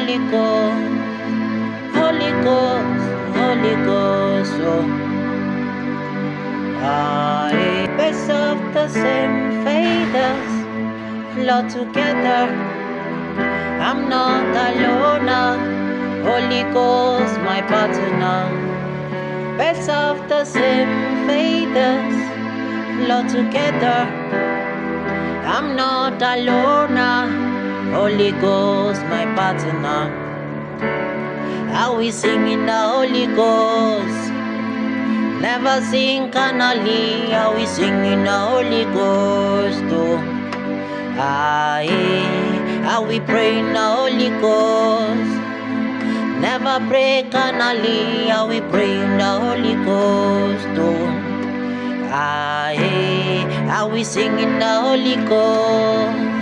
Holy Ghost, Holy Ghost, Holy Ghost, oh. Best of the same faders flow together. I'm not alone now. Holy Ghost, my partner. Best of the same faders flow together. I'm not alone now. Holy Ghost, my partner. How we sing in the Holy Ghost. Never sing carnally. How we sing in the Holy Ghost. Oh. How we pray in the Holy Ghost. Never pray carnally. How we pray in the Holy Ghost. Oh. How we sing in the Holy Ghost.